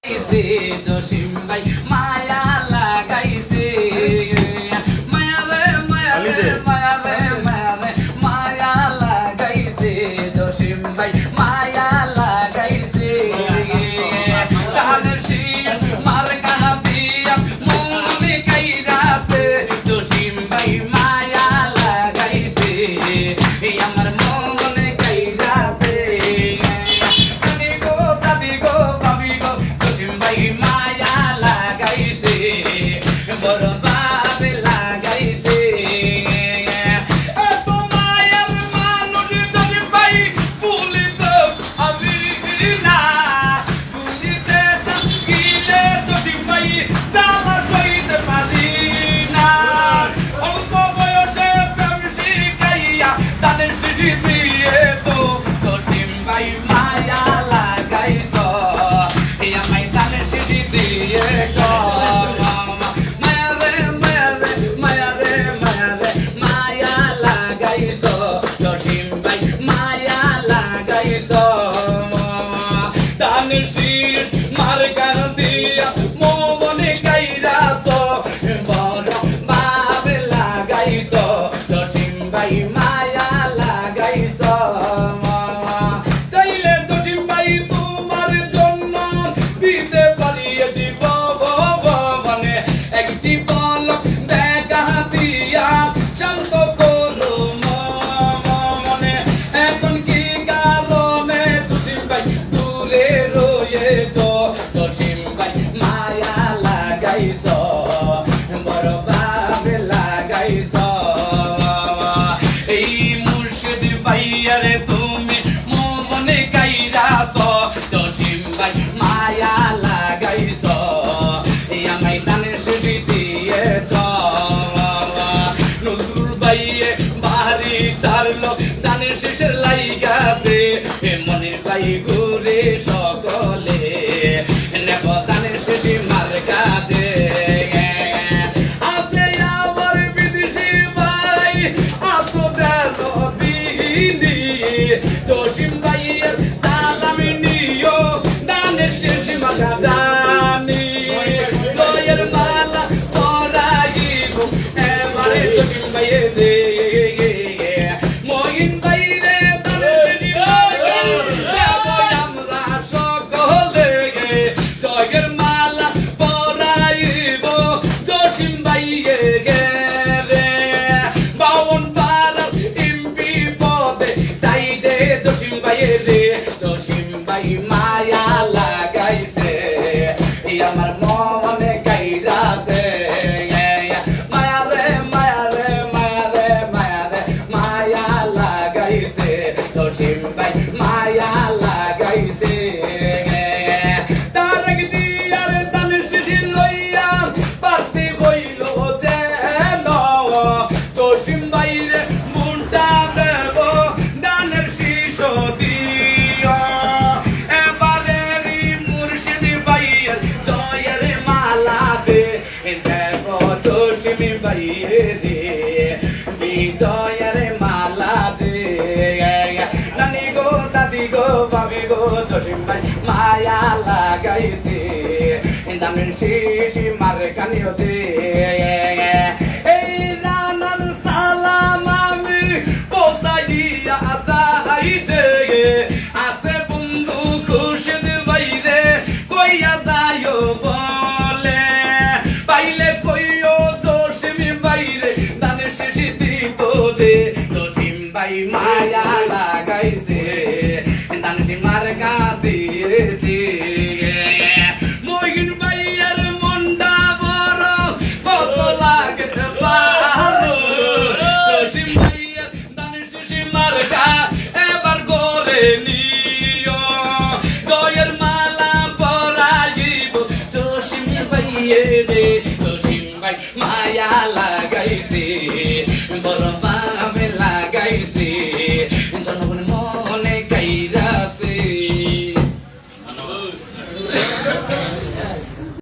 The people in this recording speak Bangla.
জসিম ভাই মায়া লাগাইছে মায়া রে মায়া রে মায়া রে মায়া রে মায়া লাগাইছে জসিম ভাই মায়া লাগাইছে কানের শীষ মার কানা দিয়া মনে কাইরাছে জসিম ভাই মায়া লাগাইছে আমার মনে কাইরাছে দাদি গো ভাবি গো জসিম ভাই মায়া লাগাইছে বড় বাপ লাগাইছে এত মায়ার মানুষ জসিম ভাই ভুলিতে পারি না ভুলিতে গেলে জসিম ভাই জ্বালা সইতে পারি না অল্প বয়সে প্রেম শিখাইয়া তাদের শিশি দিয়ে তো জসিম ভাই মায়া লাগাইছ আমায় তাদের শিশি দিয়েছ মায়া রে মায়া রে মায়া রে মায়া রে মায়া লাগাইছ জসিম ভাই মায়া লাগাইছ তাদের শীষ মার কান দিয়া মনে কাইরাছ বড় বাপ লাগাইছ জসিম ভাই মায়া লাগাইছ চাইলে জসিম ভাই তোমার জন্য দিতে পারি জীবনে একটি পলক দেখা দিয়া শান্ত করো মনে এখন কি কারণে জসিম ভাই দূরে রয়েছ জসিম ভাই মায়া লাগাইছ বড় বাপ লাগাইছ এই মুর্শিদ ভাইয়ারে তুমি মনে কাইরাছ জসিম ভাই মায়া লাগাইছ আমায় দানের শিশি দিয়েছ নজরুল ভাইয়ে বাড়ি ছাড়লো দানের শেষের লাইগাছে মনির ভাই ঘুরে সকলে নেব দানের শিশি মার কাছে আছে আমার বিদেশি ভাই আসো যেন চিনি জসিম ভাইয়ের সালাম নিও দানের শেষ মাথা জানি জয়ের মালা পরাইব এবারে জসিম ভাইয়ে দে মহিন ভাইরে দানের শেষ আমরা সকলে জয়ের মালা পরাইব জসিম ভাইয়ে গেলে বাউন পাড়ার এমপি পদে চাই যে জসিম ভাইয়ে রে জসিম ভাই মায়া লাগাইছে আমার মনে কাইরাছে মায়া রে মায়া রে মায়া রে মায়া রে মায়া লাগাইছে জসিম ভাই মায়া লাগাইছে তার জিয়ার দানের শিশি লইয়া পাতি হইল যেন জসিম ভাইরে মুন্ডা দেব দানের শীষ দিও এবারেরই মুর্শিদ ভাইয়ের জয়ের মালা দে দেব জসিম ভাইয়ে রে বিজয়ের মালা দে নানি গো দাদি গো ভাবি গো জসিম ভাই মায়া লাগাইছে দামের শিশি মার কানিও দে এই রানার সালাম আমি পোসাই দিয়া যাই যে আছে বন্ধু খুশিদ ভাইরে কইয়া যাইও বলে পাইলে কইও জসিম ভাইরে দানের শিশি দিত যে জসিম ভাই মায়া লাগাইছে দানের মার কা দিয়েছে মহিন ভাইয়ার মনটা বড় কত লাগে ভালো জসিম ভাইয়ার দানের শিশি মার কা এবার করে নিও জয়ের মালা পরাইব জসিম ভাইয়ে রে জসিম ভাই মায়া লাগাইছে বড় বাপ